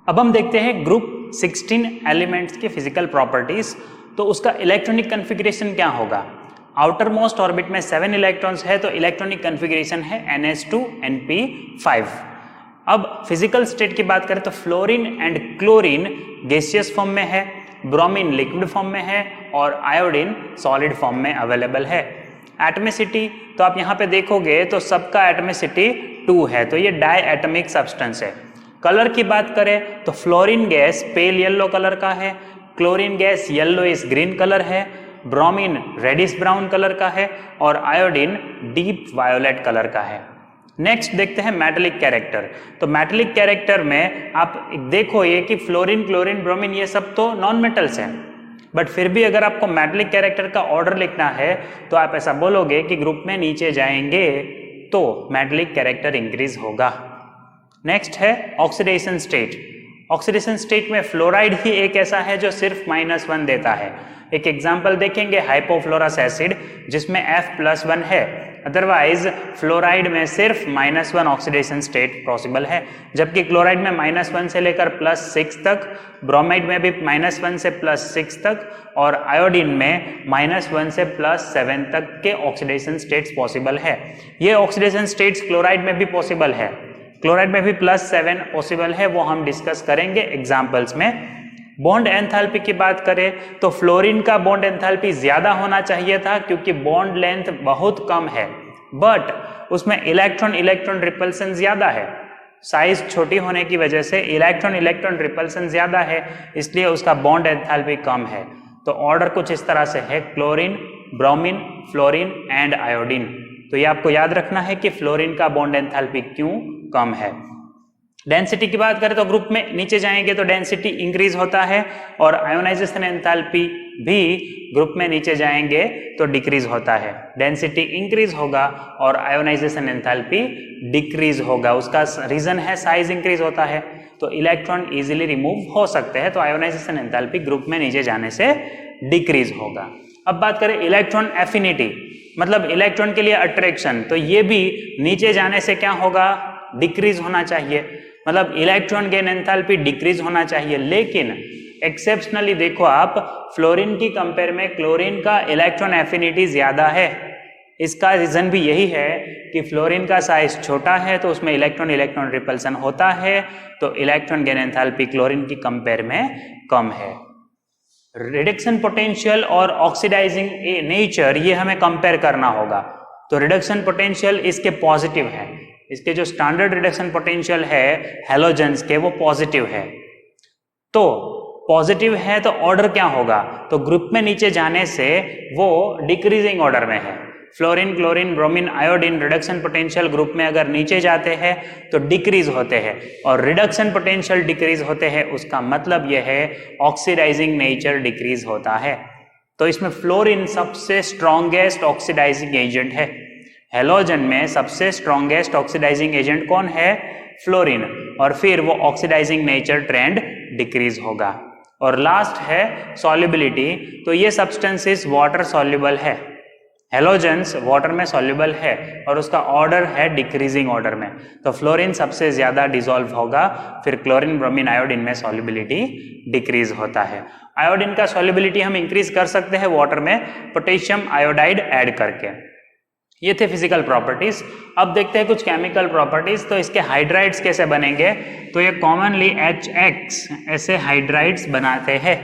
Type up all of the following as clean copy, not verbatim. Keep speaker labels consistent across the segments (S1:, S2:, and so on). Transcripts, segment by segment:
S1: अब हम देखते हैं ग्रुप 16 एलिमेंट्स के फिजिकल प्रॉपर्टीज। तो उसका इलेक्ट्रॉनिक कन्फिग्रेशन क्या होगा? आउटर मोस्ट ऑर्बिट में 7 इलेक्ट्रॉन्स है तो इलेक्ट्रॉनिक कन्फिग्रेशन है NH2 NP5। अब फिजिकल स्टेट की बात करें तो fluorine and chlorine gaseous form में है, ब्रोमीन लिक्विड फॉर्म में है और आयोडीन सॉलिड फॉर्म में अवेलेबल है। एटमिसिटी तो आप यहाँ पे देखोगे तो सबका एटमिसिटी 2 है, तो ये डाई एटमिक सब्सटेंस है। कलर की बात करें तो fluorine gas pale yellow colour का है, chlorine gas yellowish green colour है, ब्रोमीन रेडिश ब्राउन कलर का है और आयोडीन डीप वायोलेट कलर का है। नेक्स्ट देखते हैं मेटेलिक कैरेक्टर। तो मेटेलिक कैरेक्टर में आप देखो ये कि फ्लोरीन क्लोरीन ब्रोमीन ये सब तो नॉन मेटल्स हैं, बट फिर भी अगर आपको मेटेलिक कैरेक्टर का ऑर्डर लिखना है तो आप ऐसा बोलोगे कि ग्रुप में नीचे जाएंगे तो मेटेलिक कैरेक्टर इंक्रीज होगा। नेक्स्ट है ऑक्सीडेशन स्टेट। ऑक्सीडेशन स्टेट में फ्लोराइड ही एक ऐसा है जो सिर्फ -1 देता है। एक एग्जांपल देखेंगे हाइपोफ्लोरस एसिड जिसमें F+1 है, अदरवाइज फ्लोराइड में सिर्फ -1 ऑक्सीडेशन स्टेट पॉसिबल है, जबकि क्लोराइड में -1 से लेकर +6 तक, ब्रोमाइड में भी -1 से +6 तक और आयोडीन में -1 से +7 तक के ऑक्सीडेशन स्टेट्स पॉसिबल है। ये ऑक्सीडेशन स्टेट्स क्लोराइड में भी पॉसिबल है, क्लोराइड में भी +7 पॉसिबल है, वो हम डिस्कस करेंगे एग्जाम्पल्स में। बॉन्ड एंथैल्पी की बात करें तो फ्लोरीन का बॉन्ड एंथैल्पी ज्यादा होना चाहिए था क्योंकि बॉन्ड लेंथ बहुत कम है, बट उसमें इलेक्ट्रॉन इलेक्ट्रॉन रिपल्सन ज्यादा है। साइज छोटी होने की वजह से इलेक्ट्रॉन इलेक्ट्रॉन रिपल्सन ज्यादा है, इसलिए उसका बॉन्ड एंथैल्पी कम है। तो ऑर्डर कुछ इस तरह से है chlorine, bromine, fluorine and iodine. तो ये आपको याद रखना है कि फ्लोरीन का बॉन्ड एंथैल्पी क्यों कम है। डेंसिटी की बात करें तो ग्रुप में नीचे जाएंगे तो डेंसिटी इंक्रीज होता है और आयोनाइजेशन एंथैल्पी भी ग्रुप में नीचे जाएंगे तो डिक्रीज होता है। डेंसिटी इंक्रीज होगा और आयोनाइजेशन एंथैल्पी डिक्रीज होगा। उसका रीजन है साइज इंक्रीज होता है तो इलेक्ट्रॉन इजीली रिमूव हो सकते हैं, तो आयोनाइजेशन एंथैल्पी ग्रुप में नीचे जाने से डिक्रीज होगा। अब बात करें इलेक्ट्रॉन एफिनिटी, मतलब इलेक्ट्रॉन के लिए अट्रैक्शन, तो ये भी नीचे जाने से क्या होगा? डिक्रीज होना चाहिए, मतलब इलेक्ट्रॉन गेन एंथैल्पी डिक्रीज होना चाहिए। लेकिन एक्सेप्शनली देखो आप, फ्लोरीन की कंपेयर में क्लोरीन का इलेक्ट्रॉन एफिनिटी ज्यादा है। इसका रीजन भी यही है कि फ्लोरीन का साइज छोटा है तो उसमें इलेक्ट्रॉन इलेक्ट्रॉन रिपल्सन होता है, तो इलेक्ट्रॉन गेन एंथैल्पी क्लोरीन की कंपेयर में कम है। रिडक्शन पोटेंशियल और ऑक्सीडाइजिंग नेचर ये हमें कंपेयर करना होगा। तो रिडक्शन पोटेंशियल इसके पॉजिटिव है, इसके जो स्टैंडर्ड रिडक्शन पोटेंशियल है हैलोजेंस के वो पॉजिटिव है। तो पॉजिटिव है तो ऑर्डर क्या होगा? तो ग्रुप में नीचे जाने से वो डिक्रीजिंग ऑर्डर में है। Fluorine chlorine bromine iodine reduction potential group में अगर नीचे जाते हैं तो डिक्रीज होते हैं, और रिडक्शन पोटेंशियल डिक्रीज होते हैं उसका मतलब यह है ऑक्सीडाइजिंग नेचर डिक्रीज होता है। तो इसमें फ्लोरीन सबसे स्ट्रॉन्गेस्ट ऑक्सीडाइजिंग एजेंट है। हैलोजन में सबसे स्ट्रॉन्गेस्ट ऑक्सीडाइजिंग एजेंट कौन है? फ्लोरीन, और फिर वो ऑक्सीडाइजिंग नेचर ट्रेंड डिक्रीज होगा। और लास्ट है सॉल्युबिलिटी, तो ये सब्सटेंसेस वाटर सॉल्युबल है। हैलोजेंस वाटर में सॉल्युबल है और उसका ऑर्डर है डिक्रीजिंग ऑर्डर में, तो फ्लोरीन सबसे ज्यादा डिसॉल्व होगा, फिर क्लोरीन ब्रोमीन आयोडीन में सॉल्युबिलिटी डिक्रीज होता है। आयोडीन का सॉल्युबिलिटी हम इंक्रीज कर सकते हैं वाटर में पोटेशियम आयोडाइड ऐड करके। ये थे फिजिकल प्रॉपर्टीज। अब देखते हैं कुछ केमिकल प्रॉपर्टीज। तो इसके हाइड्राइड्स कैसे बनेंगे? तो ये कॉमनली HX ऐसे हाइड्राइड्स बनाते हैं।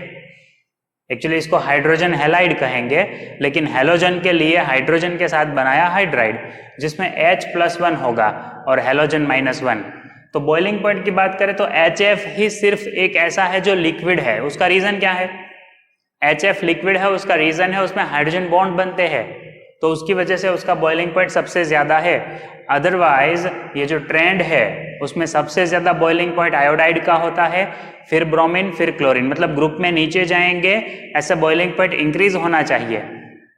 S1: एक्चुअली इसको हाइड्रोजन हैलाइड कहेंगे, लेकिन हैलोजन के लिए हाइड्रोजन के साथ बनाया हाइड्राइड जिसमें H+1 होगा और हैलोजन -1। तो बॉइलिंग पॉइंट की बात करें तो HF ही सिर्फ एक ऐसा है जो लिक्विड है। उसका रीजन क्या है? HF लिक्विड है, उसका रीजन है उसमें हाइड्रोजन बॉन्ड बनते हैं, तो उसकी वजह से उसका बॉइलिंग पॉइंट सबसे ज्यादा है। अदरवाइज ये जो ट्रेंड है उसमें सबसे ज्यादा बॉइलिंग पॉइंट आयोडाइड का होता है, फिर ब्रोमीन, फिर क्लोरीन, मतलब ग्रुप में नीचे जाएंगे ऐसे बॉइलिंग पॉइंट इंक्रीज होना चाहिए।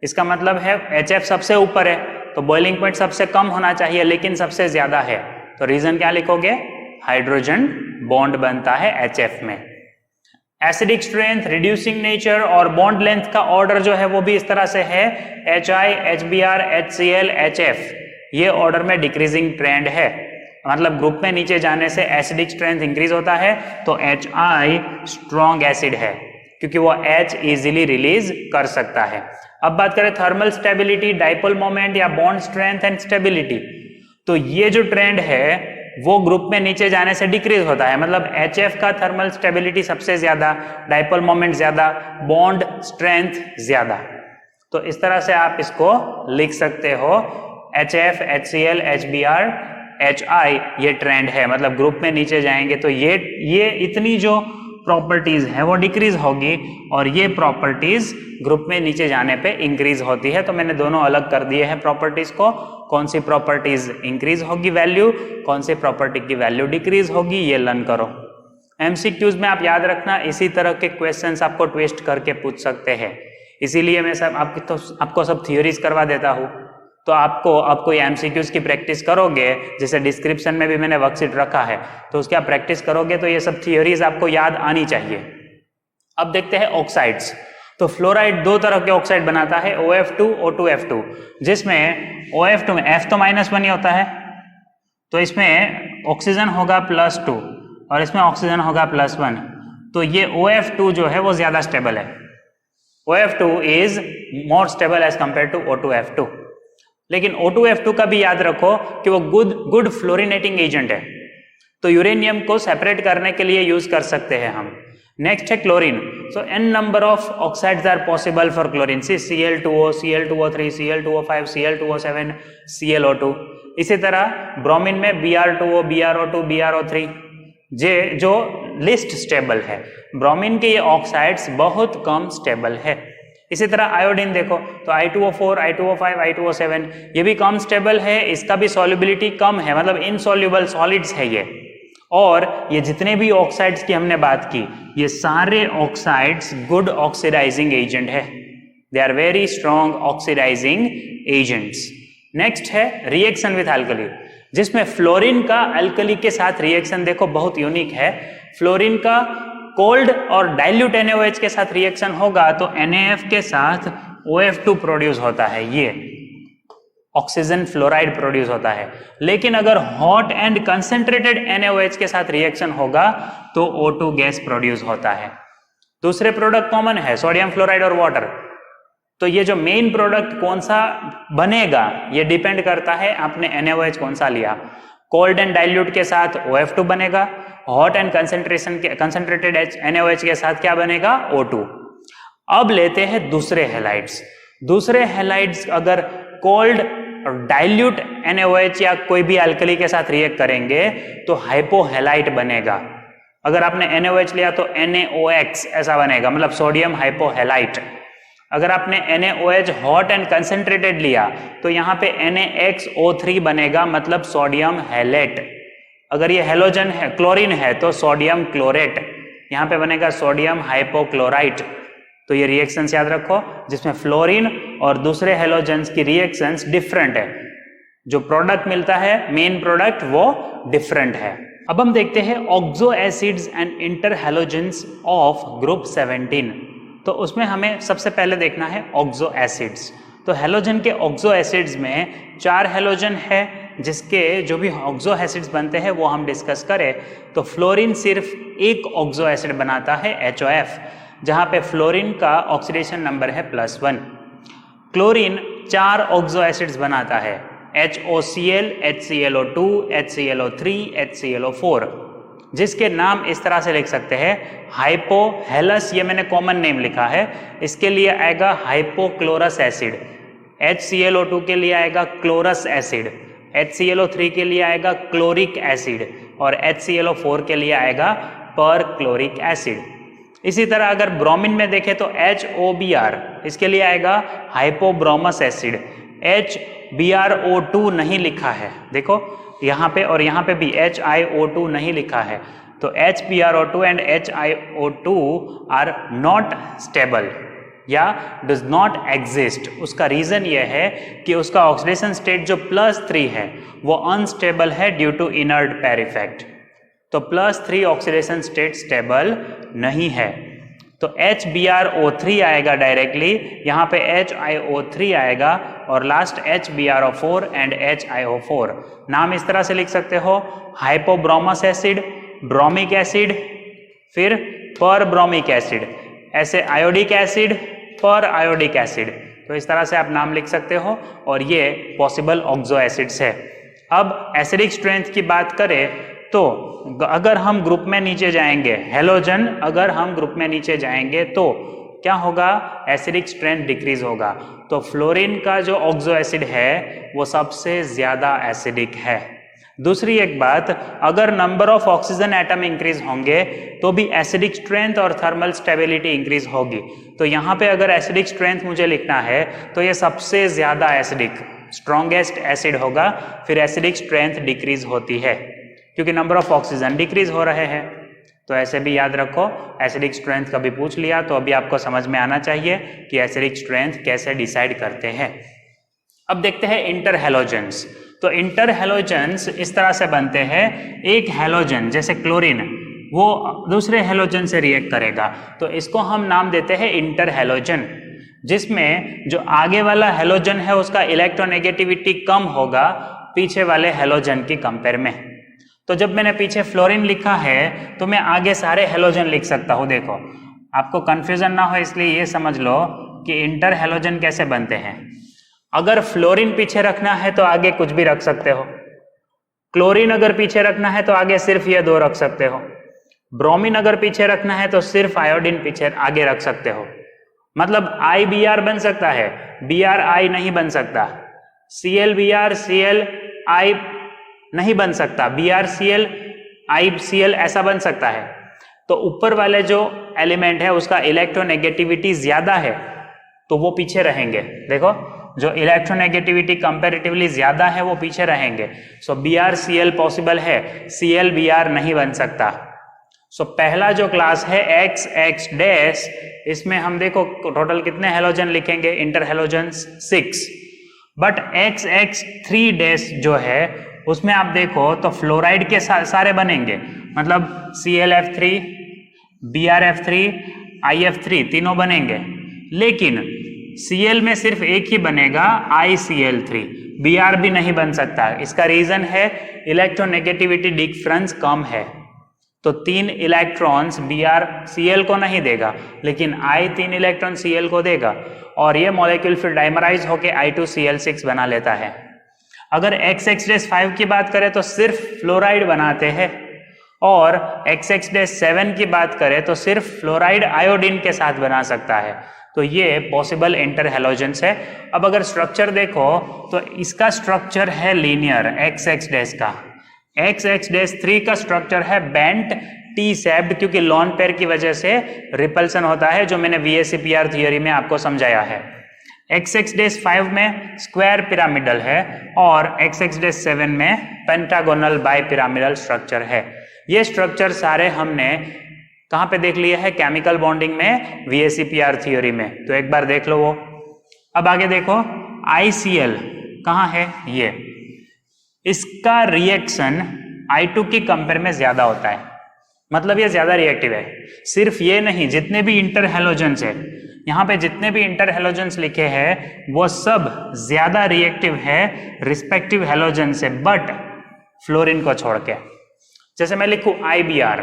S1: इसका मतलब है HF सबसे ऊपर है तो बॉइलिंग पॉइंट सबसे कम होना चाहिए, लेकिन सबसे ज्यादा है, तो रीजन क्या लिखोगे? हाइड्रोजन बॉन्ड बनता है HF में। एसिडिक स्ट्रेंथ, रिड्यूसिंग नेचर और बॉन्ड लेंथ का ऑर्डर जो है वो भी इस तरह से है HI, HBr, HCl, HF, ये ऑर्डर में डिक्रीजिंग ट्रेंड है। मतलब ग्रुप में नीचे जाने से एसिडिक स्ट्रेंथ इंक्रीज होता है, तो HI स्ट्रॉन्ग एसिड है क्योंकि वो H इजीली रिलीज कर सकता है। अब बात करें थर्मल स्टेबिलिटी, डाइपोल मोमेंट या बॉन्ड स्ट्रेंथ एंड स्टेबिलिटी, तो ये जो ट्रेंड है वो ग्रुप में नीचे जाने से डिक्रीज होता है, मतलब HF का थर्मल स्टेबिलिटी सबसे ज्यादा, डाइपोल मोमेंट ज्यादा, बॉन्ड स्ट्रेंथ ज्यादा। तो इस तरह से आप इसको लिख सकते हो, HF, HCl, HBr, HI ये ट्रेंड है, मतलब ग्रुप में नीचे जाएंगे तो ये इतनी जो प्रॉपर्टीज है वो डिक्रीज होगी और ये प्रॉपर्टीज ग्रुप में नीचे जाने पे इंक्रीज होती है। तो मैंने दोनों अलग कर दिए हैं प्रॉपर्टीज को, कौन सी प्रॉपर्टीज इंक्रीज होगी वैल्यू, कौन सी प्रॉपर्टी की वैल्यू डिक्रीज होगी, ये लर्न करो। MCQs में आप याद रखना, इसी तरह के क्वेश्चंस आपको ट्विस्ट करके पूछ सकते हैं, इसीलिए मैं सब आपको सब थियोरीज करवा देता हूँ। तो आपको ये MCQs की प्रैक्टिस करोगे, जैसे डिस्क्रिप्शन में भी मैंने वर्कशीट रखा है, तो उसकी आप प्रैक्टिस करोगे तो ये सब थियोरीज आपको याद आनी चाहिए। अब देखते हैं ऑक्साइड्स। तो फ्लोराइड दो तरह के ऑक्साइड बनाता है, OF2, O2F2, जिसमें OF2 में F तो -1 ही होता है, तो इसमें ऑक्सीजन होगा +2 और इसमें ऑक्सीजन होगा +1, तो ये OF2 जो है वो ज्यादा स्टेबल है। OF2 is more stable as compare to O2F2। लेकिन O2F2 का भी याद रखो कि वो गुड फ्लोरिनेटिंग एजेंट है, तो यूरेनियम को सेपरेट करने के लिए यूज कर सकते हैं हम। नेक्स्ट है chlorine. So n number of oxides are possible for chlorine, Cl2O, Cl2O3, Cl2O5, Cl2O7, ClO2। इसी तरह ब्रोमीन में Br2O, BrO2, BrO3 जो लिस्ट स्टेबल है। ब्रोमीन के ये ऑक्साइड्स बहुत कम स्टेबल है। इसी तरह आयोडीन देखो, तो I2O4, I2O5, I2O7 ये भी कम स्टेबल है, इसका भी सॉल्युबिलिटी कम है, मतलब इनसॉल्युबल सॉलिड्स है ये। और ये जितने भी ऑक्साइड्स की हमने बात की, ये सारे ऑक्साइड्स गुड ऑक्सीडाइजिंग एजेंट है, they are very strong oxidizing agents. Next है रिएक्शन विथ अल्कली, जिसमें फ्लोरीन का अल्कली के साथ रिएक्शन देखो बहुत यूनिक है। फ्लोरीन का कोल्ड और डाइल्यूट NaOH के साथ रिएक्शन होगा तो NaF के साथ OF2 प्रोड्यूस होता है, ये ऑक्सीजन फ्लोराइड प्रोड्यूस होता है। लेकिन अगर हॉट एंड कंसेंट्रेटेड NaOH के साथ रिएक्शन होगा तो O2 गैस प्रोड्यूस होता है। दूसरे प्रोडक्ट कॉमन है, सोडियम फ्लोराइड और वाटर। तो ये जो मेन प्रोडक्ट कौन सा बनेगा ये डिपेंड करता है आपने NaOH कौन सा लिया। कोल्ड एंड डाइल्यूट के साथ OF2 बनेगा, हॉट एंड कंसेंट्रेटेड NaOH के साथ क्या बनेगा, O2। अब लेते हैं दूसरे हैलाइड्स। दूसरे हैलाइड्स अगर कोल्ड और डाइल्यूट NaOH या कोई भी अल्कली के साथ रिएक्ट करेंगे तो हाइपोहैलाइट बनेगा। अगर आपने NaOH लिया तो NaOX ऐसा बनेगा, मतलब सोडियम हाइपोहैलाइट। अगर आपने NaOH हॉट एंड कंसेंट्रेटेड लिया तो यहाँ पे NaXO3 बनेगा, मतलब सोडियम हैलेट। अगर ये हेलोजन है, क्लोरीन है, तो सोडियम क्लोरेट, यहाँ पे बनेगा सोडियम हाइपोक्लोराइट। तो ये रिएक्शंस याद रखो, जिसमें फ्लोरीन और दूसरे हेलोजेंस की रिएक्शंस डिफरेंट है, जो प्रोडक्ट मिलता है मेन प्रोडक्ट वो डिफरेंट है। अब हम देखते हैं oxo acids and inter halogens of group 17। तो उसमें हमें सबसे पहले देखना है ऑक्सो एसिड्स। तो हेलोजन के ऑक्सो एसिड्स में 4 हेलोजन है, जिसके जो भी ऑक्सो एसिड्स बनते हैं वो हम डिस्कस करें तो फ्लोरीन सिर्फ एक ऑक्सो एसिड बनाता है HOF, जहां पे फ्लोरीन का ऑक्सीडेशन नंबर है +1। क्लोरीन 4 ऑक्सो एसिड्स बनाता है, HOCl, HClO2, HClO3, HClO4, जिसके नाम इस तरह से लिख सकते हैं हाइपोहेलस, ये मैंने कॉमन नेम लिखा है, इसके लिए आएगा हाइपोक्लोरस एसिड। HClO2 के लिए आएगा क्लोरस एसिड, HClO3 के लिए आएगा क्लोरिक एसिड और HClO4 के लिए आएगा परक्लोरिक एसिड। इसी तरह अगर ब्रोमीन में देखें तो HOBr, इसके लिए आएगा हाइपोब्रोमस एसिड। HBrO2 नहीं लिखा है, देखो यहाँ पे और यहाँ पे भी HiO2 नहीं लिखा है, तो HBrO2 and HiO2 are not stable या डज नॉट एग्जिस्ट। उसका रीजन ये है कि उसका ऑक्सीडेशन स्टेट जो +3 है वो अनस्टेबल है due to inert pair effect. तो +3 ऑक्सीडेशन स्टेट स्टेबल नहीं है। तो HBrO3 आएगा डायरेक्टली, यहाँ पे HiO3 आएगा और लास्ट HBrO4 एंड HiO4। नाम इस तरह से लिख सकते हो, हाइपोब्रोमस एसिड, ब्रोमिक एसिड, फिर पर ब्रोमिक एसिड, ऐसे आयोडिक एसिड, पर आयोडिक एसिड। तो इस तरह से आप नाम लिख सकते हो और ये पॉसिबल ऑक्सो एसिड्स है। अब एसिडिक स्ट्रेंथ की बात करें तो अगर हम ग्रुप में नीचे जाएंगे, हेलोजन अगर हम ग्रुप में नीचे जाएंगे तो क्या होगा, एसिडिक स्ट्रेंथ डिक्रीज होगा। तो फ्लोरीन का जो ऑक्सो एसिड है वो सबसे ज्यादा एसिडिक है। दूसरी एक बात, अगर number of oxygen atom increase होंगे तो भी एसिडिक स्ट्रेंथ और थर्मल स्टेबिलिटी इंक्रीज होगी। तो यहाँ पे अगर एसिडिक स्ट्रेंथ मुझे लिखना है तो ये सबसे ज्यादा एसिडिक स्ट्रॉन्गेस्ट एसिड होगा, फिर एसिडिक स्ट्रेंथ डिक्रीज होती है क्योंकि नंबर ऑफ ऑक्सीजन डिक्रीज हो रहे हैं। तो ऐसे भी याद रखो, एसिडिक स्ट्रेंथ कभी पूछ लिया तो अभी आपको समझ में आना चाहिए कि एसिडिक स्ट्रेंथ कैसे डिसाइड करते हैं। अब देखते हैं इंटर हेलोजेंस। तो इंटर हेलोजेंस इस तरह से बनते हैं, एक हेलोजन जैसे क्लोरीन वो दूसरे हेलोजन से रिएक्ट करेगा, तो इसको हम नाम देते हैं इंटर हेलोजन, जिसमें जो आगे वाला हेलोजन है उसका इलेक्ट्रोनेगेटिविटी कम होगा पीछे वाले हेलोजन की कंपेयर में। तो जब मैंने पीछे फ्लोरीन लिखा है तो मैं आगे सारे हेलोजन लिख सकता हूं। देखो, आपको कंफ्यूजन ना हो इसलिए ये समझ लो कि इंटर हेलोजन कैसे बनते हैं। अगर फ्लोरीन पीछे रखना है तो आगे कुछ भी रख सकते हो, क्लोरीन अगर पीछे रखना है तो आगे सिर्फ ये दो रख सकते हो, ब्रोमीन अगर पीछे रखना है तो सिर्फ आयोडीन पीछे आगे रख सकते हो। मतलब IBr बन सकता है, BrI नहीं बन सकता, ClBr ClI नहीं बन सकता, BrCl ICl ऐसा बन सकता है। तो ऊपर वाले जो एलिमेंट है उसका इलेक्ट्रोनेगेटिविटी ज्यादा है तो वो पीछे रहेंगे। देखो, जो इलेक्ट्रोनेगेटिविटी कंपैरेटिवली ज्यादा है वो पीछे रहेंगे। सो BrCl पॉसिबल है, ClBr नहीं बन सकता। सो पहला जो क्लास है XX डैश, इसमें हम देखो टोटल कितने हेलोजन लिखेंगे, inter halogens 6। But XX3 dash जो है उसमें आप देखो तो फ्लोराइड के सारे बनेंगे, मतलब ClF3, BrF3, IF3 तीनों बनेंगे, लेकिन Cl में सिर्फ एक ही बनेगा ICl3, Br भी नहीं बन सकता। इसका रीजन है इलेक्ट्रोनेगेटिविटी डिफरेंस कम है, तो 3 इलेक्ट्रॉन्स BrCl को नहीं देगा लेकिन I 3 इलेक्ट्रॉन Cl को देगा और ये मॉलिक्यूल फिर डाइमराइज होके I2Cl6 बना लेता है। अगर XX-5 की बात करें तो सिर्फ फ्लोराइड बनाते हैं और XX-7 की बात करें तो सिर्फ फ्लोराइड आयोडीन के साथ बना सकता है। तो ये पॉसिबल इंटर हेलोजेंस है। अब अगर स्ट्रक्चर देखो तो इसका स्ट्रक्चर है लीनियर XX- का, XX-3 का स्ट्रक्चर है बेंट टी शेप्ड क्योंकि लॉन पेयर की वजह से रिपल्सन होता है, जो मैंने VSEPR थियोरी में आपको समझाया है। XX-5 में स्क्वायर पिरामिडल है और XX-7 में पेंटागोनल बाई पिरामिडल स्ट्रक्चर है। ये स्ट्रक्चर सारे हमने कहाँ पे देख लिए है, केमिकल बॉन्डिंग में VSEPR थियोरी में, तो एक बार देख लो वो। अब आगे देखो ICl कहाँ है, ये इसका रिएक्शन I2 की कंपेयर में ज्यादा होता है, मतलब ये ज्यादा रिएक्टिव है। सिर्फ ये नहीं, जितने भी इंटर हेलोजेंस है यहाँ पे, जितने भी इंटर हेलोजेंस लिखे हैं वो सब ज्यादा रिएक्टिव है रिस्पेक्टिव हेलोजन से, बट फ्लोरीन को छोड़ के। जैसे मैं लिखूं IBr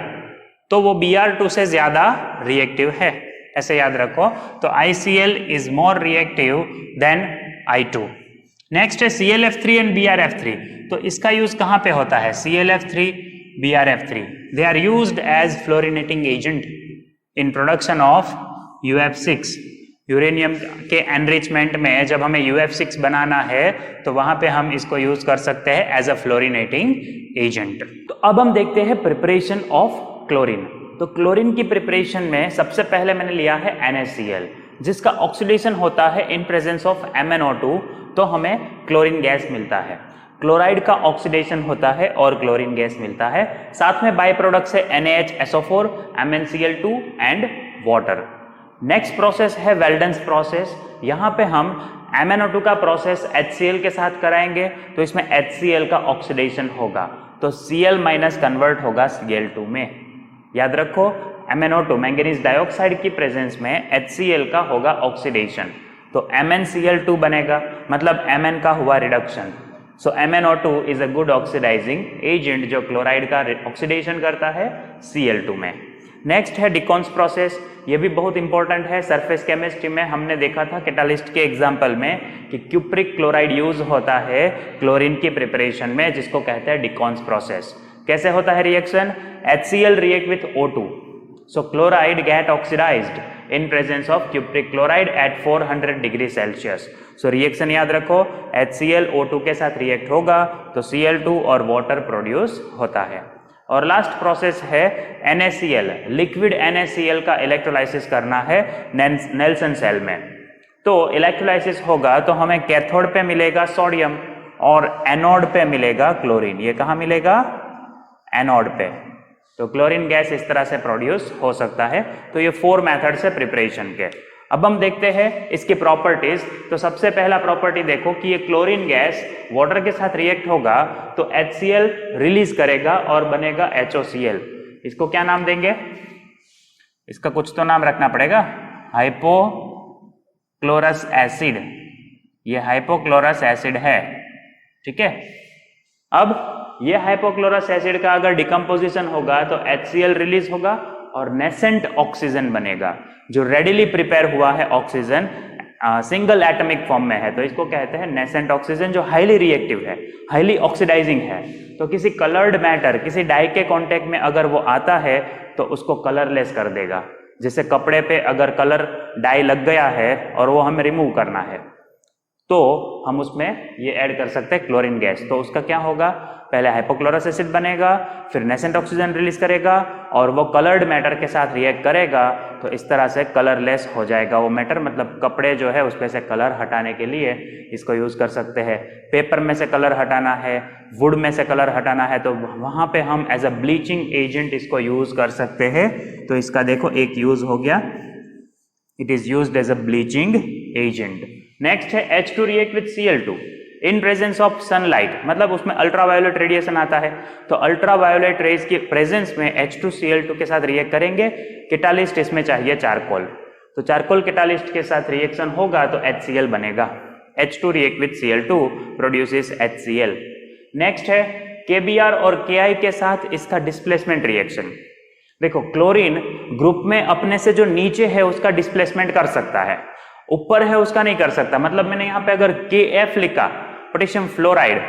S1: तो वो Br2 से ज्यादा रिएक्टिव है, ऐसे याद रखो। तो ICl is more reactive than I2। Next है ClF3 एंड BrF3। तो इसका यूज कहां पे होता है, ClF3 BrF3 they are used as fluorinating agent in production of UF6। Uranium के एनरिचमेंट में जब हमें UF6 बनाना है तो वहां पे हम इसको यूज कर सकते हैं एज अ फ्लोरिनेटिंग एजेंट। तो अब हम देखते हैं प्रिपरेशन ऑफ क्लोरीन। तो क्लोरीन की प्रिपरेशन में सबसे पहले मैंने लिया है NaCl, जिसका ऑक्सीडेशन होता है इन प्रेजेंस ऑफ MnO2, तो हमें क्लोरीन गैस मिलता है। क्लोराइड का ऑक्सीडेशन होता है और क्लोरीन गैस मिलता है। साथ में बाई प्रोडक्ट्स है NaHSO4, MnCl2 and water. Next process है वेल्डेंस प्रोसेस। यहाँ पे हम MnO2 का प्रोसेस HCl के साथ कराएंगे तो इसमें HCl का ऑक्सीडेशन होगा, तो Cl- कन्वर्ट होगा Cl2 में। याद रखो MnO2 मैंगनीज डाइऑक्साइड की प्रेजेंस में HCl का होगा ऑक्सीडेशन, तो MnCl2 बनेगा, मतलब Mn का हुआ reduction. So MnO2 is a good oxidizing agent जो क्लोराइड का ऑक्सीडेशन करता है Cl2 में। नेक्स्ट है डिकॉन्स प्रोसेस, ये भी बहुत इंपॉर्टेंट है। सरफेस केमिस्ट्री में हमने देखा था कैटालिस्ट के एग्जाम्पल में कि क्यूप्रिक क्लोराइड यूज होता है क्लोरीन की प्रिपरेशन में, जिसको कहते हैं डिकॉन्स प्रोसेस। कैसे होता है reaction? HCl react with O2, so chloride get oxidized in presence of cupric chloride at 400 degree Celsius. So reaction याद रखो, HCl O2 के साथ रिएक्ट होगा तो Cl2 और वाटर प्रोड्यूस होता है। और लास्ट प्रोसेस है NaCl, लिक्विड NaCl का इलेक्ट्रोलाइसिस करना है नेल्सन सेल में। तो इलेक्ट्रोलाइसिस होगा तो हमें कैथोड पे मिलेगा सोडियम और एनोड पे मिलेगा क्लोरीन। ये कहाँ मिलेगा? एनोड पे। तो क्लोरीन गैस इस तरह से प्रोड्यूस हो सकता है। तो ये 4 मेथड से प्रिपरेशन के। अब हम देखते हैं इसकी प्रॉपर्टीज। तो सबसे पहला प्रॉपर्टी देखो कि ये क्लोरीन गैस वाटर के साथ रिएक्ट होगा तो HCl रिलीज करेगा और बनेगा HOCl। इसको क्या नाम देंगे? इसका कुछ तो नाम रखना पड़ेगा, हाइपोक्लोरस एसिड। ये हाइपोक्लोरस एसिड है, ठीक है। अब ये हाइपोक्लोरस एसिड का अगर डिकम्पोजिशन होगा तो HCl रिलीज होगा और नेसेंट ऑक्सीजन बनेगा, जो रेडिली प्रिपेयर हुआ है ऑक्सीजन सिंगल एटॉमिक फॉर्म में है। तो इसको कहते हैं नेसेंट ऑक्सीजन, जो हाईली रिएक्टिव है, हाईली ऑक्सीडाइजिंग है। तो किसी कलर्ड मैटर, किसी डाई के कांटेक्ट में अगर वो आता है तो उसको कलरलेस कर देगा। जैसे कपड़े पे अगर कलर डाई लग गया है और वो हमें रिमूव करना है तो हम उसमें ये ऐड कर सकते हैं क्लोरीन गैस। तो उसका क्या होगा? पहले हाइपोक्लोरस एसिड बनेगा, फिर नेसेंट ऑक्सीजन रिलीज करेगा और वो कलर्ड मैटर के साथ रिएक्ट करेगा। तो इस तरह से कलरलेस हो जाएगा वो मैटर, मतलब कपड़े जो है उसपे से कलर हटाने के लिए इसको यूज कर सकते हैं। पेपर में से कलर हटाना है, वुड में से कलर हटाना है, तो वहां पे हम एज अ ब्लीचिंग एजेंट इसको यूज कर सकते हैं। तो इसका देखो एक यूज हो गया, it is used as a bleaching agent. Next है H2 react with Cl2 in presence of sunlight, मतलब उसमें अल्ट्रावायोलेट रेडिएशन आता है। तो अल्ट्रावायोलेट रेज के प्रेजेंस में H2Cl2 के साथ रिएक्ट करेंगे। कैटालिस्ट इसमें चाहिए चारकोल, तो चारकोल कैटालिस्ट के साथ रिएक्शन होगा तो HCl बनेगा। H2 react with Cl2 produces HCl। Next है KBr और Ki के साथ इसका डिस्प्लेसमेंट रिएक्शन। देखो क्लोरीन ग्रुप में अपने से जो नीचे है उसका डिस्प्लेसमेंट कर सकता है, ऊपर है उसका नहीं कर सकता। मतलब मैंने यहाँ पे अगर KF लिखा, पोटेशियम फ्लोराइड,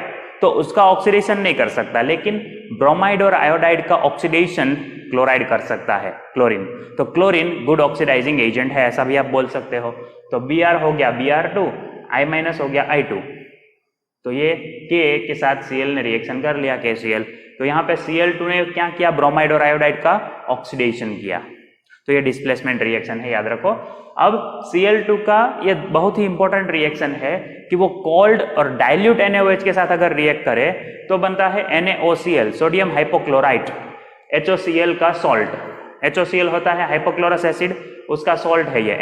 S1: तो उसका ऑक्सीडेशन नहीं कर सकता, लेकिन ब्रोमाइड और आयोडाइड का ऑक्सीडेशन क्लोराइड कर सकता है, क्लोरीन। तो क्लोरीन गुड ऑक्सीडाइजिंग एजेंट है, ऐसा भी आप बोल सकते हो। तो Br हो गया Br2, I- हो गया I2। तो ये K के साथ Cl ने रिएक्शन कर लिया, KCl। तो यहाँ पे Cl2 ने क्या किया? ब्रोमाइड और आयोडाइड का ऑक्सीडेशन किया। तो ये डिस्प्लेसमेंट रिएक्शन है, याद रखो। अब Cl2 का ये बहुत ही इंपॉर्टेंट रिएक्शन है कि वो कोल्ड और डाइल्यूट NaOH के साथ अगर रिएक्ट करे तो बनता है NaOCl, सोडियम हाइपोक्लोराइट, HOCl का सॉल्ट। HOCl होता है हाइपोक्लोरस एसिड, उसका सॉल्ट है ये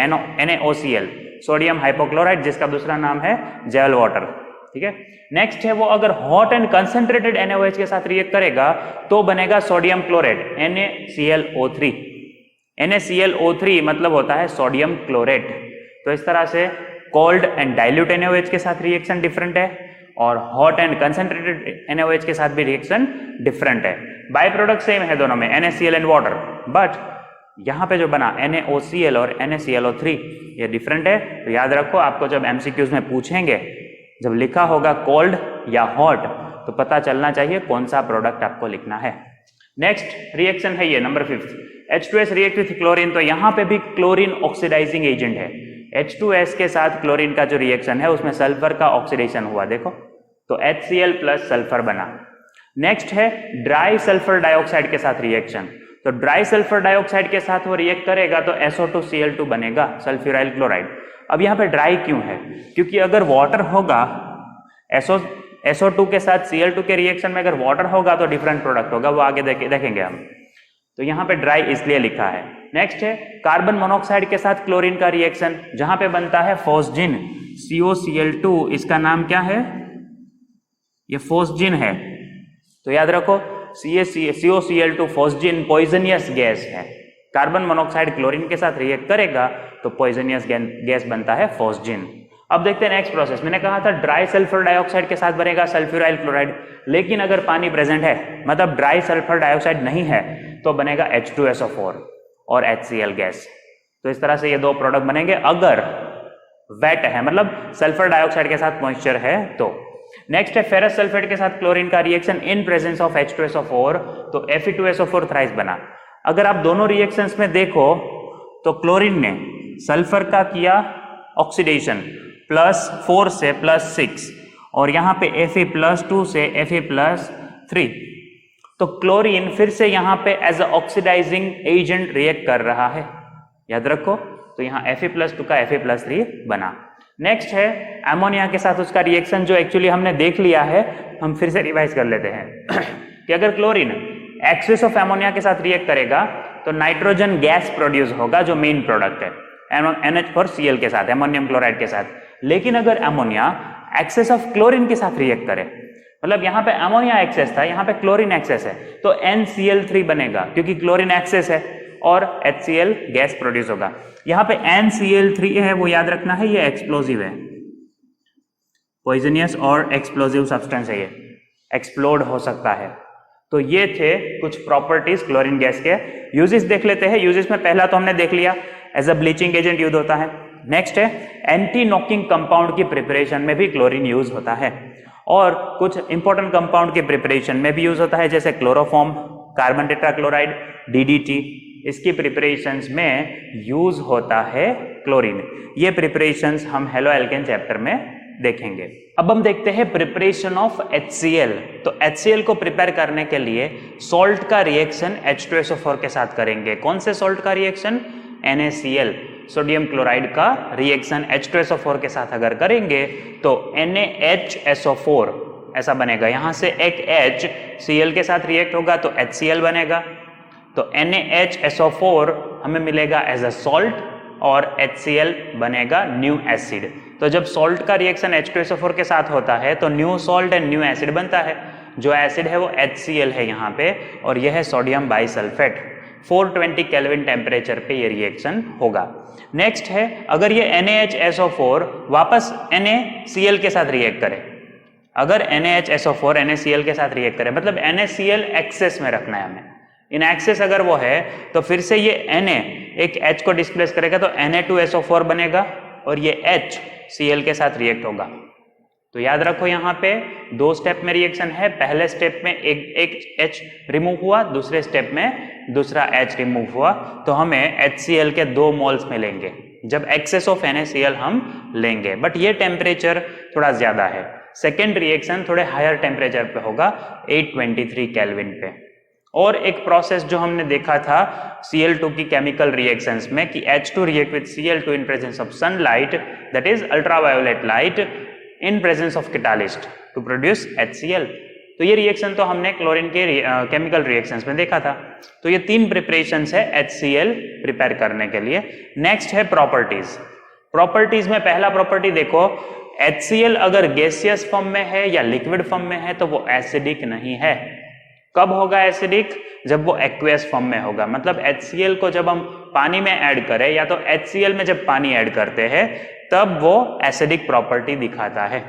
S1: NaOCl, सोडियम हाइपोक्लोराइट, जिसका दूसरा नाम है जेल वाटर, ठीक है। नेक्स्ट है वो अगर हॉट एंड कंसंट्रेटेड NaOH के साथ रिएक्ट करेगा तो बनेगा सोडियम क्लोरेट, NaClO3। NaClO3 मतलब होता है सोडियम क्लोरेट। तो इस तरह से कोल्ड एंड डाइल्यूट NaOH के साथ रिएक्शन डिफरेंट है और हॉट एंड कंसंट्रेटेड NaOH के साथ भी रिएक्शन डिफरेंट है। बाय प्रोडक्ट सेम है दोनों में, NaCl एंड वाटर, बट यहां पे जो बना NaOCl और NaClO3 ये डिफरेंट है। तो याद रखो, आपको जब MCQs में पूछेंगे, जब लिखा होगा कोल्ड या हॉट, तो पता चलना चाहिए कौन सा प्रोडक्ट आपको लिखना है। नेक्स्ट रिएक्शन है ये number 5, H2S react with chlorine. तो यहां पे भी क्लोरीन ऑक्सीडाइजिंग एजेंट है। H2S के साथ क्लोरीन का जो रिएक्शन है उसमें सल्फर का ऑक्सीडेशन हुआ, देखो, तो HCl प्लस सल्फर बना। नेक्स्ट है ड्राई सल्फर डाइऑक्साइड के साथ रिएक्शन। तो ड्राई सल्फर डाइऑक्साइड के साथ वो रिएक्ट करेगा तो SO2Cl2 बनेगा, सल्फ्यूराइल क्लोराइड। अब यहाँ पे ड्राई क्यों है? क्योंकि अगर वाटर होगा, SO2 के साथ Cl2 के रिएक्शन में अगर वाटर होगा तो डिफरेंट प्रोडक्ट होगा, वो आगे देखेंगे हम। तो यहाँ पे ड्राई इसलिए लिखा है। नेक्स्ट है कार्बन मोनोऑक्साइड के साथ क्लोरीन का रिएक्शन, जहां पे बनता है फोस्जिन, COCl2। इसका नाम क्या है? ये फोस्जिन है। तो याद रखो, COCl2 फोस्जिन पॉइजनियस गैस है। कार्बन मोनोऑक्साइड क्लोरीन के साथ रिएक्ट करेगा तो पॉइजनियस गैस बनता है फॉस्जिन। अब देखते हैं नेक्स्ट प्रोसेस। मैंने कहा था ड्राई सल्फर डाइऑक्साइड के साथ बनेगा सल्फ्यूराइल क्लोराइड, लेकिन अगर पानी प्रेजेंट है, मतलब ड्राई सल्फर डाइऑक्साइड नहीं है, तो बनेगा H2SO4 और HCl गैस। तो इस तरह से ये दो प्रोडक्ट बनेंगे अगर वेट है, मतलब सल्फर डाइऑक्साइड के साथ मॉइस्चर है तो। नेक्स्ट है फेरस सल्फेट के साथ क्लोरीन का reaction in presence of H2SO4, तो Fe2SO4 थ्राइस बना। अगर आप दोनों रिएक्शंस में देखो तो क्लोरीन ने सल्फर का किया ऑक्सीडेशन +4 से +6 और यहाँ पे Fe+2 से Fe+3, तो क्लोरीन फिर से यहाँ पे as a oxidizing agent react कर रहा है, याद रखो। तो यहाँ Fe+2 का Fe+3 बना। नेक्स्ट है अमोनिया के साथ उसका रिएक्शन, जो एक्चुअली हमने देख लिया है, हम फिर से रिवाइज कर लेते हैं कि अगर क्लोरीन एक्सेस ऑफ अमोनिया के साथ रिएक्ट करेगा तो नाइट्रोजन गैस प्रोड्यूस होगा, जो मेन प्रोडक्ट है NH4Cl के साथ, अमोनियम क्लोराइड के साथ। लेकिन अगर अमोनिया एक्सेस ऑफ क्लोरीन के साथ रिएक्ट करे, मतलब यहाँ पे अमोनिया एक्सेस था, यहाँ पे क्लोरीन एक्सेस है, तो NCl3 बनेगा क्योंकि क्लोरीन एक्सेस है और HCl गैस प्रोड्यूस होगा। यहाँ पे NCl3 है, वो याद रखना है, ये एक्सप्लोजिव है, पॉइजनियस और एक्सप्लोजिव सब्सटेंस है, ये एक्सप्लोड हो सकता है। तो ये थे कुछ प्रॉपर्टीज क्लोरीन गैस के। यूजेस देख लेते हैं। यूजेस में पहला तो हमने देख लिया, as a bleaching agent use होता है। नेक्स्ट है एंटी नॉकिंग कंपाउंड की प्रिपरेशन में भी क्लोरीन यूज होता है, और कुछ इंपॉर्टेंट कंपाउंड के प्रिपरेशन में भी यूज होता है, जैसे क्लोरोफॉर्म, कार्बन टेट्राक्लोराइड, DDT, इसकी प्रिपरेशंस में यूज होता है क्लोरीन। ये प्रिपरेशंस हम हेलो एल्केन चैप्टर में देखेंगे। अब हम देखते हैं प्रिपरेशन ऑफ HCl। तो HCl को प्रिपेयर करने के लिए सॉल्ट का रिएक्शन H2SO4 के साथ करेंगे। कौन से सॉल्ट का रिएक्शन? NaCl, सोडियम क्लोराइड का रिएक्शन H2SO4 के साथ अगर करेंगे तो NaHSO4 ऐसा बनेगा। यहां से एक H Cl के साथ रिएक्ट होगा तो HCl बनेगा, तो NaHSO4 हमें मिलेगा एज अ सॉल्ट और HCl बनेगा न्यू एसिड। तो जब सॉल्ट का रिएक्शन H2SO4 के साथ होता है तो new salt and new acid बनता है। जो एसिड है वो HCl है यहाँ पे, और यह है सोडियम बाइसल्फेट। 420 केल्विन टेम्परेचर पे ये रिएक्शन होगा। नेक्स्ट है अगर ये NaHSO4 वापस NaCl के साथ रिएक्ट करे, अगर NaHSO4 NaCl के साथ रिएक्ट करे, मतलब NaCl एक्सेस में रखना है हमें, इन एक्सेस अगर वो है तो फिर से ये Na एक H को डिस्प्लेस करेगा तो Na2SO4 बनेगा और ये H Cl के साथ रिएक्ट होगा। तो याद रखो यहाँ पे दो स्टेप में रिएक्शन है। पहले स्टेप में एक H रिमूव हुआ, दूसरे स्टेप में दूसरा H रिमूव हुआ, तो हमें HCl के 2 मोल्स मिलेंगे जब एक्सेस ऑफ NaCl हम लेंगे। बट ये टेम्परेचर थोड़ा ज्यादा है। सेकेंड रिएक्शन थोड़े हायर टेम्परेचर पे होगा, 823 केल्विन पे। और एक प्रोसेस जो हमने देखा था Cl2 की केमिकल रिएक्शंस में कि H2 react with Cl2 in presence of sunlight, that is ultraviolet light, in presence of catalyst to produce HCl। तो ये रिएक्शन तो हमने क्लोरीन के केमिकल रिएक्शंस में देखा था। तो ये 3 प्रिपरेशंस है HCl प्रिपेयर करने के लिए। नेक्स्ट है प्रॉपर्टीज। प्रॉपर्टीज में पहला प्रॉपर्टी देखो, HCl अगर गैसियस फॉर्म में है या लिक्विड फॉर्म में है तो वो एसिडिक नहीं है। कब होगा एसिडिक? जब वो एक्वेस फॉर्म में होगा। मतलब HCl को जब हम पानी में ऐड करें या तो HCl में जब पानी ऐड करते हैं तब वो एसिडिक प्रॉपर्टी दिखाता है।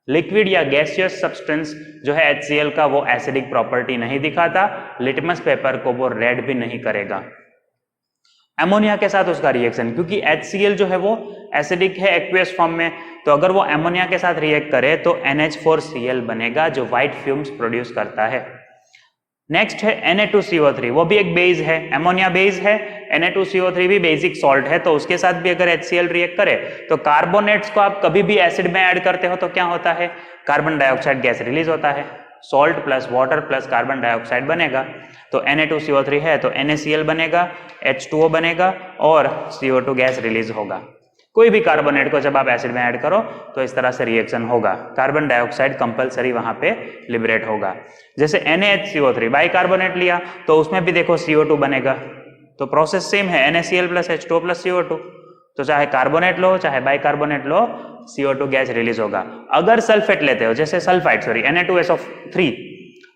S1: लिक्विड या गैसियस सब्सटेंस जो है HCl का वो एसिडिक प्रॉपर्टी नहीं दिखाता। लिटमस पेपर को वो रेड भी नहीं करेगा। अमोनिया के साथ उसका रिएक्शन, क्योंकि HCl जो है वो एसिडिक है एक्वेस फॉर्म में, तो अगर वो अमोनिया के साथ रिएक्ट करे तो NH4Cl बनेगा जो व्हाइट फ्यूम्स प्रोड्यूस करता है। नेक्स्ट है Na2CO3, वो भी एक बेस है, अमोनिया बेस है, Na2CO3 भी बेसिक सॉल्ट है, तो उसके साथ भी अगर HCl रिएक्ट करे तो कार्बोनेट्स को आप कभी भी एसिड में ऐड करते हो तो क्या होता है? कार्बन डाइऑक्साइड गैस रिलीज होता है। Salt plus water plus carbon dioxide बनेगा, तो Na2CO3 है तो NaCl बनेगा, H2O बनेगा और CO2 गैस रिलीज होगा। कोई भी कार्बोनेट को जब आप एसिड में ऐड करो तो इस तरह से रिएक्शन होगा। कार्बन डाइऑक्साइड कंपलसरी वहां पे लिबरेट होगा। जैसे NaHCO3 बाइकार्बोनेट लिया तो उसमें भी देखो CO2 बनेगा, तो प्रोसेस सेम है, NaCl plus H2O plus CO2। तो चाहे कार्बोनेट लो चाहे बाइकार्बोनेट लो, CO2 गैस रिलीज होगा। अगर सल्फेट लेते हो जैसे सल्फाइड Na2SO3,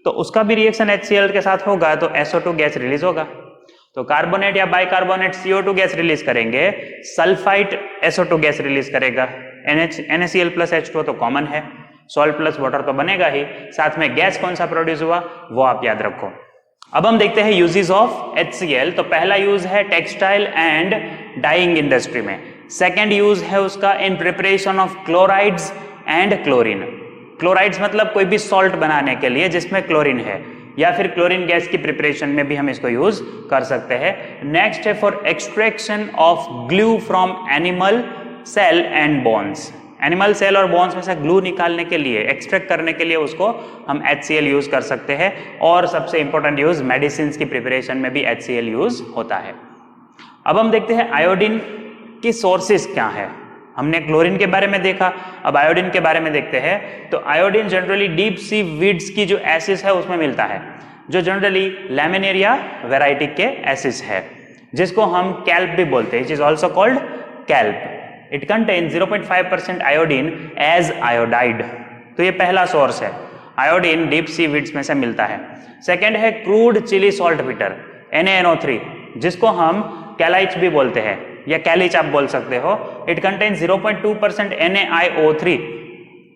S1: तो उसका भी रिएक्शन HCl के साथ होगा तो SO2 गैस रिलीज होगा। तो कार्बोनेट या बाइकार्बोनेट CO2 गैस रिलीज करेंगे, सल्फाइट SO2 गैस रिलीज करेगा। NaCl प्लस H2O तो कॉमन है, सॉल्ट प्लस वाटर तो बनेगा ही, साथ में गैस कौन सा प्रोड्यूस हुआ वो आप याद रखो। अब हम देखते हैं यूजेस ऑफ HCl। तो पहला यूज है टेक्सटाइल एंड डाइंग इंडस्ट्री में, सेकेंड यूज है उसका in preparation of chlorides and chlorine. Chlorides मतलब कोई भी सॉल्ट बनाने के लिए जिसमें क्लोरीन है, या फिर क्लोरीन गैस की प्रिपरेशन में भी हम इसको यूज कर सकते हैं। नेक्स्ट है for extraction of glue from animal cell and bones. Animal cell और बोन्स में से ग्लू निकालने के लिए, एक्सट्रैक्ट करने के लिए उसको हम HCl यूज कर सकते हैं। और सबसे इंपॉर्टेंट यूज मेडिसिन की प्रिपरेशन में भी HCl यूज होता है। अब हम देखते हैं आयोडीन की सोर्सेस क्या है। हमने क्लोरीन के बारे में देखा, अब आयोडीन के बारे में देखते हैं। तो iodine generally deep sea weeds की जो एसिस है उसमें मिलता है, जो जनरली लैमिनेरिया वैरायटी के एसिस है, जिसको हम कैल्प भी बोलते हैं। It is also called kelp. It contain 0.5% iodine as iodide. तो ये पहला सोर्स है, आयोडीन डीप सी वीड्स में से मिलता है। सेकेंड है crude chilli salt bitter NaNO3, जिसको हम कैलाइच भी बोलते हैं या कैलिच आप बोल सकते हो। It contain 0.2% NaIO3।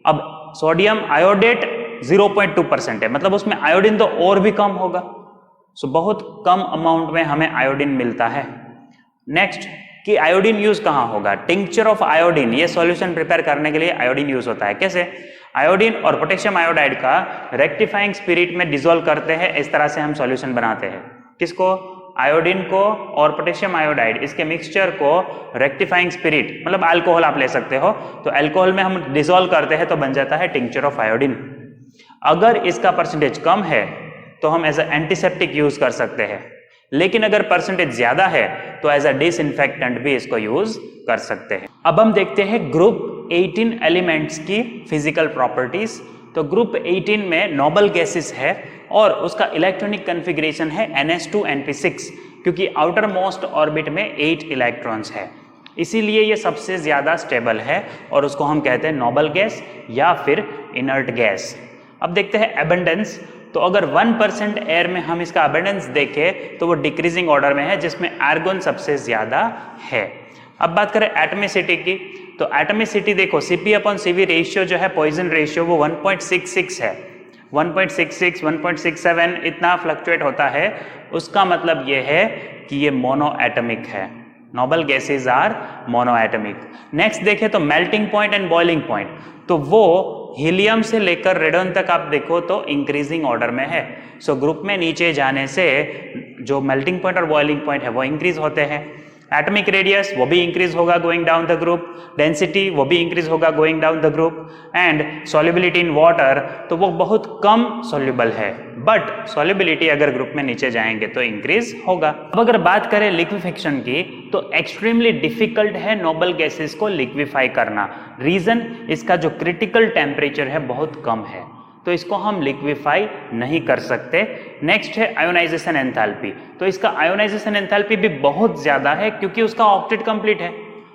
S1: अब सोडियम आयोडेट 0.2% है, मतलब उसमें आयोडीन तो और भी कम होगा। सो बहुत कम अमाउंट में हमें आयोडीन मिलता है। नेक्स्ट कि आयोडीन यूज कहाँ होगा, टिंक्चर ऑफ आयोडीन। ये सॉल्यूशन प्रिपेयर करने के लिए आयोडीन यूज होता है। कैसे? आयोडीन और पोटेशियम आयोडाइड का रेक्टिफाइंग स्पिरिट में डिसॉल्व करते हैं, इस तरह से हम सॉल्यूशन बनाते हैं। किसको? आयोडीन को और पोटेशियम आयोडाइड, इसके मिक्सचर को रेक्टिफाइंग स्पिरिट मतलब अल्कोहल आप ले सकते हो, तो अल्कोहल में हम डिसॉल्व करते हैं तो बन जाता है टिंक्चर ऑफ आयोडीन। अगर इसका परसेंटेज कम है तो हम एज अ एंटीसेप्टिक यूज कर सकते हैं, लेकिन अगर परसेंटेज ज्यादा है तो एज अ डिसइंफेक्टेंट भी इसको यूज कर सकते हैं। अब हम देखते हैं ग्रुप 18 एलिमेंट्स की फिजिकल प्रॉपर्टीज। तो ग्रुप 18 में नोबल गैसेस है और उसका इलेक्ट्रॉनिक कॉन्फ़िगरेशन है NH2NP6, क्योंकि आउटर मोस्ट ऑर्बिट में 8 इलेक्ट्रॉन्स है, इसीलिए ये सबसे ज्यादा स्टेबल है और उसको हम कहते हैं नोबल गैस या फिर इनर्ट गैस। अब देखते हैं एबंडेंस। तो अगर 1% एयर में हम इसका एबंडेंस देखें तो वो डिक्रीजिंग ऑर्डर में है, जिसमें आर्गन सबसे ज्यादा है। अब बात करें एटमिसिटी की, तो एटमिसिटी देखो Cp/Cv रेशियो जो है पॉइजन रेशियो वो 1.66 है। 1.66, 1.67 इतना फ्लक्चुएट होता है। उसका मतलब ये है कि ये मोनो एटमिक है। Noble gases are mono atomic. Next देखें तो melting point and boiling point, तो वो हीलियम से लेकर रेडोन तक आप देखो तो इंक्रीजिंग ऑर्डर में है। सो ग्रुप में नीचे जाने से जो मेल्टिंग पॉइंट और बॉइलिंग पॉइंट है वो इंक्रीज होते हैं। एटमिक रेडियस वो भी इंक्रीज होगा going down the group, density वो भी इंक्रीज होगा going down the group, and solubility in water तो वो बहुत कम सॉल्युबल है, बट सॉल्युबिलिटी अगर ग्रुप में नीचे जाएंगे तो इंक्रीज होगा। अब अगर बात करें लिक्विफिकेशन की, तो एक्सट्रीमली डिफिकल्ट है नोबल गैसेस को लिक्विफाई करना। रीजन, इसका जो क्रिटिकल टेम्परेचर है बहुत कम है, तो इसको हम लिक्विफाई नहीं कर सकते। नेक्स्ट है आयोनाइजेशन एंथैल्पी। तो इसका आयोनाइजेशन एंथैल्पी भी बहुत ज्यादा है क्योंकि उसका ऑक्टेट कंप्लीट है,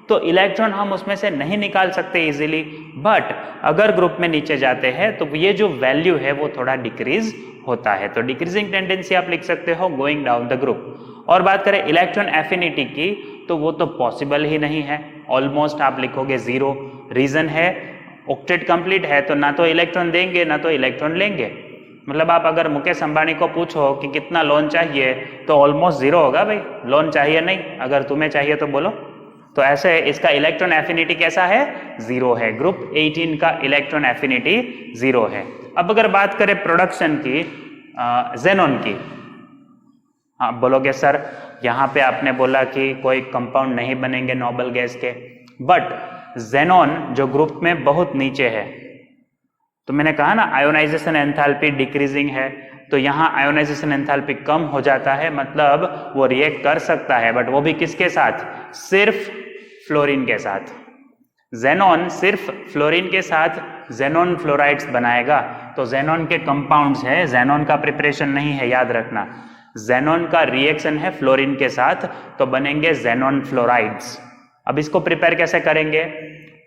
S1: तो इलेक्ट्रॉन हम उसमें से नहीं निकाल सकते इजीली। बट अगर ग्रुप में नीचे जाते हैं तो ये जो वैल्यू है वो थोड़ा डिक्रीज होता है, तो डिक्रीजिंग टेंडेंसी आप लिख सकते हो गोइंग डाउन द ग्रुप। और बात करें इलेक्ट्रॉन एफिनिटी की, तो वो तो पॉसिबल ही नहीं है, ऑलमोस्ट आप लिखोगे 0। रीजन है ऑक्टेट कंप्लीट है, तो ना तो इलेक्ट्रॉन देंगे ना तो इलेक्ट्रॉन लेंगे। मतलब आप अगर मुकेश अंबानी को पूछो कि कितना लोन चाहिए तो ऑलमोस्ट 0 होगा, भाई लोन चाहिए नहीं, अगर तुम्हें चाहिए तो बोलो। तो ऐसे इसका इलेक्ट्रॉन एफिनिटी कैसा है? 0 है। ग्रुप 18 का इलेक्ट्रॉन एफिनिटी 0 है। अब अगर बात करें प्रोडक्शन की, जेनॉन की, हाँ बोलोगे सर यहाँ पे आपने बोला कि कोई कंपाउंड नहीं बनेंगे नोबल गैस के, बट जेनॉन जो ग्रुप में बहुत नीचे है, तो मैंने कहा ना आयोनाइजेशन एंथैल्पी डिक्रीजिंग है, तो यहाँ आयोनाइजेशन एंथैल्पी कम हो जाता है, मतलब वो रिएक्ट कर सकता है, बट वो भी किसके साथ? सिर्फ फ्लोरीन के साथ। जेनॉन सिर्फ फ्लोरीन के साथ जेनॉन फ्लोराइड्स बनाएगा, तो जेनॉन के कंपाउंड्स है, जेनॉन का प्रिपरेशन नहीं है, याद रखना। जेनॉन का रिएक्शन है फ्लोरीन के साथ, तो बनेंगे जेनॉन फ्लोराइड्स। अब इसको प्रिपेयर कैसे करेंगे?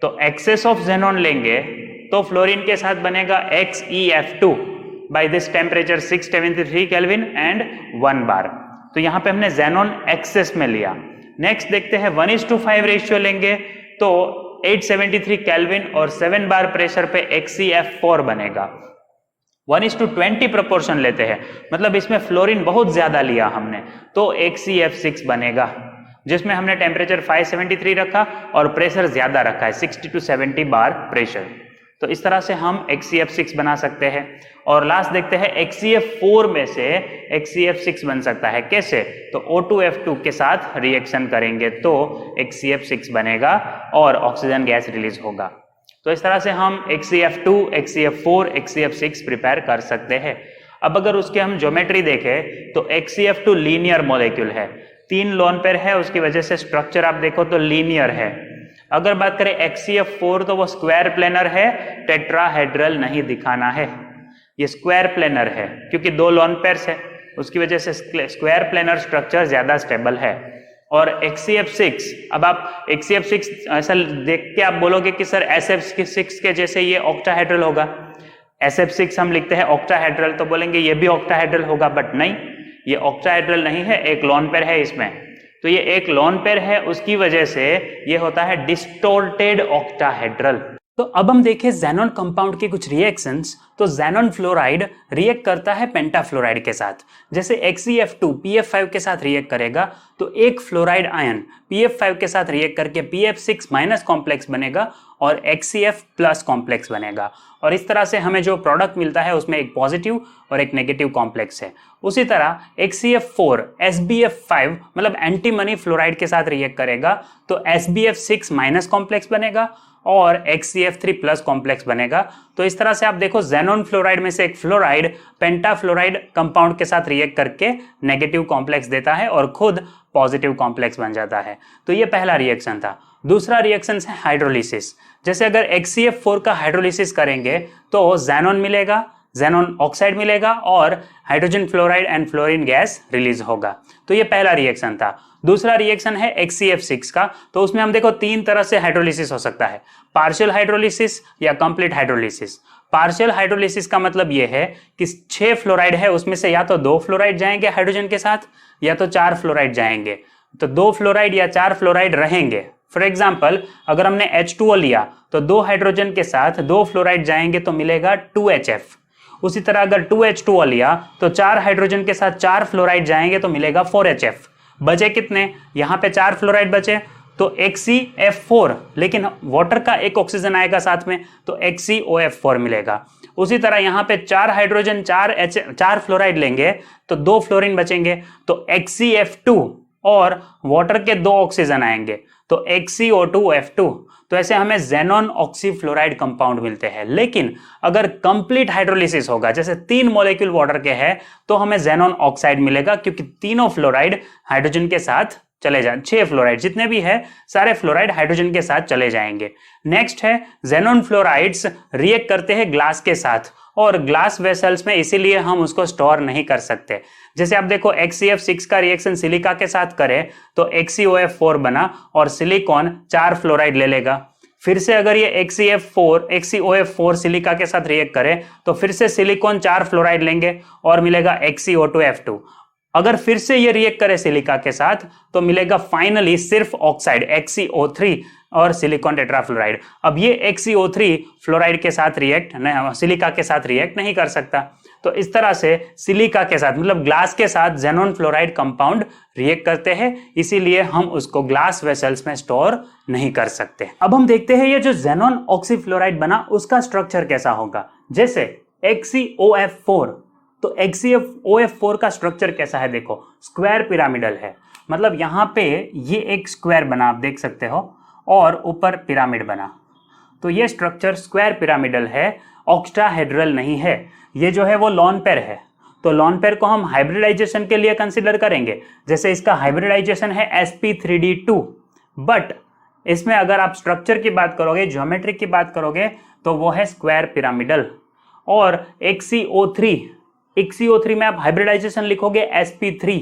S1: तो एक्सेस ऑफ जेनॉन लेंगे तो फ्लोरीन के साथ बनेगा XeF2 by this temperature 673 kelvin and 1 bar. तो यहाँ पे हमने xenon एक्सेस में लिया। नेक्स्ट देखते हैं 1:5 रेशियो लेंगे तो 873 केल्विन और 7 बार प्रेशर पे XeF4 बनेगा। 1:20 प्रोपोर्शन लेते हैं, मतलब इसमें फ्लोरीन बहुत ज्यादा लिया हमने, तो XeF6 बनेगा, जिसमें हमने टेम्परेचर 573 रखा और प्रेशर ज्यादा रखा है 60 to 70 बार प्रेशर। तो इस तरह से हम XeF6 बना सकते हैं। और लास्ट देखते हैं XeF4 में से XeF6 बन सकता है, कैसे? तो O2F2 के साथ रिएक्शन करेंगे तो XeF6 बनेगा और ऑक्सीजन गैस रिलीज होगा। तो इस तरह से हम XeF2, XeF4, XeF6 प्रिपेयर कर सकते हैं। अब अगर उसके हम ज्योमेट्री देखें तो XeF2 लीनियर मॉलिक्यूल है, 3 लोन पेयर है, उसकी वजह से स्ट्रक्चर आप देखो तो लीनियर है। अगर बात करें XeF4 तो वो स्क्वायर प्लेनर है, टेट्राहेड्रल नहीं दिखाना है, ये स्क्वायर प्लेनर है क्योंकि 2 लोन पेयर्स है, उसकी वजह से स्क्वायर प्लेनर स्ट्रक्चर ज्यादा स्टेबल है। और XeF6, अब आप XeF6 ऐसा देख के आप बोलोगे कि सर SF6 के जैसे ये ऑक्टाहेड्रल होगा, SF6 हम लिखते हैं ऑक्टाहेड्रल, तो बोलेंगे ये भी ऑक्टाहेड्रल होगा, बट नहीं, ये ऑक्टाहेड्रल नहीं है, एक लोन पेयर है इसमें। तो ये एक लोन पेयर है, उसकी वजह से ये होता है डिस्टोर्टेड ऑक्टाहेड्रल। तो अब हम देखें xenon कंपाउंड के कुछ रिएक्शंस। तो xenon फ्लोराइड रिएक्ट करता है पेंटाफ्लोराइड के साथ। जैसे XeF2 PF5 के साथ रिएक्ट करेगा तो एक फ्लोराइड आयन PF5 के साथ रिएक्ट करके PF6 माइनस कॉम्प्लेक्स बनेगा और XeF प्लस कॉम्प्लेक्स बनेगा। और इस तरह से हमें जो प्रोडक्ट मिलता है उसमें एक पॉजिटिव और एक नेगेटिव कॉम्प्लेक्स है। उसी तरह XeF4 SbF5 मतलब एंटीमनी फ्लोराइड के साथ रिएक्ट करेगा तो SbF6 माइनस कॉम्प्लेक्स बनेगा और XeF3 प्लस कॉम्प्लेक्स बनेगा। तो इस तरह से आप देखो xenon फ्लोराइड में से एक फ्लोराइड पेंटाफ्लोराइड कंपाउंड के साथ रिएक्ट करके नेगेटिव कॉम्प्लेक्स देता है और खुद पॉजिटिव कॉम्प्लेक्स बन जाता है। तो ये पहला रिएक्शन था। दूसरा रिएक्शन है हाइड्रोलिसिस। जैसे अगर XeF4 का हाइड्रोलिसिस करेंगे तो xenon मिलेगा, xenon ऑक्साइड मिलेगा और hydrogen fluoride and fluorine gas release होगा। तो ये पहला रिएक्शन था। दूसरा रिएक्शन है XeF6 का, तो उसमें हम देखो 3 तरह से हाइड्रोलिसिस हो सकता है, पार्शियल हाइड्रोलिसिस या कंप्लीट हाइड्रोलिसिस। पार्शियल हाइड्रोलिसिस का मतलब ये है कि 6 फ्लोराइड है, उसमें से या तो 2 फ्लोराइड जाएंगे हाइड्रोजन के साथ या तो 4 फ्लोराइड जाएंगे। तो 2 फ्लोराइड या 4 फ्लोराइड रहेंगे। फॉर एग्जाम्पल अगर हमने H2O लिया तो 2 हाइड्रोजन के साथ 2 फ्लोराइड जाएंगे तो मिलेगा 2HF। उसी तरह अगर 2H2O लिया तो 4 हाइड्रोजन के साथ 4 फ्लोराइड जाएंगे तो मिलेगा 4HF। बचे कितने? यहाँ पे 4 फ्लोराइड बचे तो XeF4, लेकिन वाटर का एक ऑक्सीजन आएगा साथ में तो XeOF4 मिलेगा। उसी तरह यहाँ पे 4 हाइड्रोजन 4 फ्लोराइड लेंगे तो 2 फ्लोरीन बचेंगे तो XeF2 और वाटर के 2 ऑक्सीजन आएंगे तो XeO2F2। तो ऐसे हमें xenon ऑक्सीफ्लोराइड कंपाउंड मिलते हैं। लेकिन अगर कंप्लीट हाइड्रोलिसिस होगा, जैसे 3 मॉलिक्यूल वाटर के हैं, तो हमें xenon ऑक्साइड मिलेगा क्योंकि तीनों फ्लोराइड हाइड्रोजन के साथ चले जाए, 6 फ्लोराइड जितने भी है सारे फ्लोराइड हाइड्रोजन के साथ चले जाएंगे। नेक्स्ट है xenon फ्लोराइड्स रिएक्ट करते हैं ग्लास के साथ और ग्लास वेसल्स में, इसीलिए हम उसको स्टोर नहीं कर सकते। जैसे आप देखो XeF6 का रिएक्शन सिलिका के साथ करें तो XeOF4 बना और सिलिकॉन 4 फ्लोराइड ले लेगा। फिर से अगर ये XeOF4 सिलिका के साथ रिएक्ट करे तो फिर से सिलिकॉन 4 फ्लोराइड लेंगे और मिलेगा XeO2F2। अगर फिर से ये रिएक्ट करे सिलिका के साथ तो मिलेगा फाइनली सिर्फ ऑक्साइड XeO3 और सिलिकॉन टेट्राफ्लोराइड। अब ये XeO3 फ्लोराइड के साथ सिलिका के साथ रिएक्ट नहीं कर सकता। तो इस तरह से सिलिका के साथ मतलब ग्लास के साथ xenon फ्लोराइड कंपाउंड रिएक्ट करते हैं, इसीलिए हम उसको ग्लास वेसल्स में स्टोर नहीं कर सकते। अब हम देखते हैं ये जो xenon ऑक्सीफ्लोराइड बना उसका स्ट्रक्चर कैसा होगा। जैसे XeOF4, तो XeOF4 का स्ट्रक्चर कैसा है देखो, स्क्वायर पिरामिडल है। मतलब यहाँ पे ये एक स्क्वायर बना, आप देख सकते हो, और ऊपर पिरामिड बना। तो ये स्ट्रक्चर स्क्वायर पिरामिडल है, ऑक्टाहेड्रल नहीं है। ये जो है वो लॉन पेयर है, तो लॉन पेयर को हम हाइब्रिडाइजेशन के लिए कंसीडर करेंगे। जैसे इसका हाइब्रिडाइजेशन है sp3d2, बट इसमें अगर आप स्ट्रक्चर की बात करोगे, ज्योमेट्री की बात करोगे, तो वो है स्क्वायर पिरामिडल। और XeO3 में आप हाइब्रिडाइजेशन लिखोगे sp3,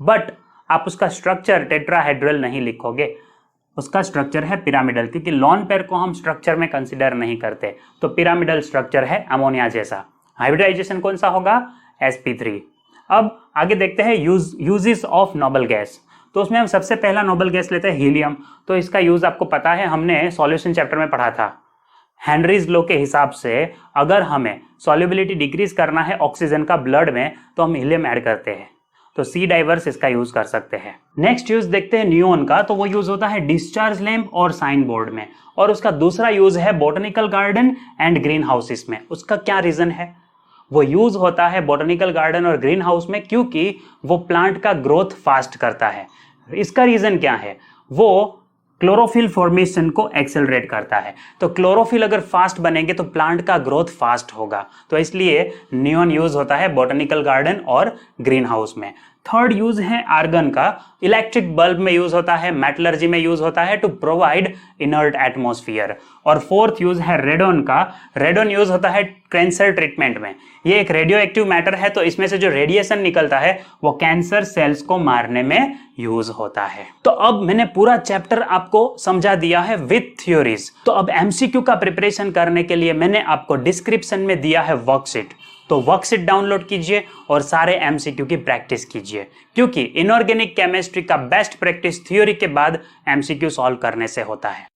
S1: बट आप उसका स्ट्रक्चर टेट्राहेड्रल नहीं लिखोगे, उसका स्ट्रक्चर है पिरामिडल, क्योंकि लॉन पेयर को हम स्ट्रक्चर में कंसीडर नहीं करते। तो पिरामिडल स्ट्रक्चर है अमोनिया जैसा। हाइब्रिडाइजेशन कौन सा होगा? sp3। अब आगे देखते हैं यूजेस ऑफ नोबल गैस। तो उसमें हम सबसे पहला नोबल गैस लेते हैं हीलियम। तो इसका यूज आपको पता है, हमने सॉल्यूशन चैप्टर में पढ़ा था। हेनरीज लॉ के हिसाब से अगर हमें सॉल्युबिलिटी डिक्रीज करना है ऑक्सीजन का ब्लड में तो हम हीलियम ऐड करते हैं। तो सी डाइवर्स इसका यूज कर सकते हैं। नेक्स्ट यूज देखते हैं नियोन का। तो वो यूज होता है डिस्चार्ज लैम्प और साइन बोर्ड में, और उसका दूसरा यूज है botanical garden and green houses में। उसका क्या रीजन है? वो यूज होता है बोटनिकल गार्डन और ग्रीन हाउस में क्योंकि वो प्लांट का ग्रोथ फास्ट करता है। इसका रीजन क्या है? वो क्लोरोफिल फॉर्मेशन को एक्सेलरेट करता है। तो क्लोरोफिल अगर फास्ट बनेंगे तो प्लांट का ग्रोथ फास्ट होगा, तो इसलिए नियोन यूज होता है बोटनिकल गार्डन और ग्रीन हाउस में। थर्ड यूज है आर्गन का। इलेक्ट्रिक बल्ब में यूज होता है, मेटलर्जी में यूज होता है टू प्रोवाइड इनर्ट एटमॉस्फेयर। और फोर्थ यूज है रेडोन का। रेडोन यूज होता है कैंसर ट्रीटमेंट में। ये एक रेडियो एक्टिव मैटर है, तो इसमें से जो रेडिएशन निकलता है वो कैंसर सेल्स को मारने में यूज होता है। तो अब मैंने पूरा चैप्टर आपको समझा दिया है विद थ्योरीज। तो अब एमसीक्यू का प्रिपरेशन करने के लिए मैंने आपको डिस्क्रिप्शन में दिया है वर्कशीट। तो वर्कशीट डाउनलोड कीजिए और सारे एमसीक्यू की प्रैक्टिस कीजिए, क्योंकि इनऑर्गेनिक केमिस्ट्री का बेस्ट प्रैक्टिस थ्योरी के बाद एमसीक्यू सॉल्व करने से होता है।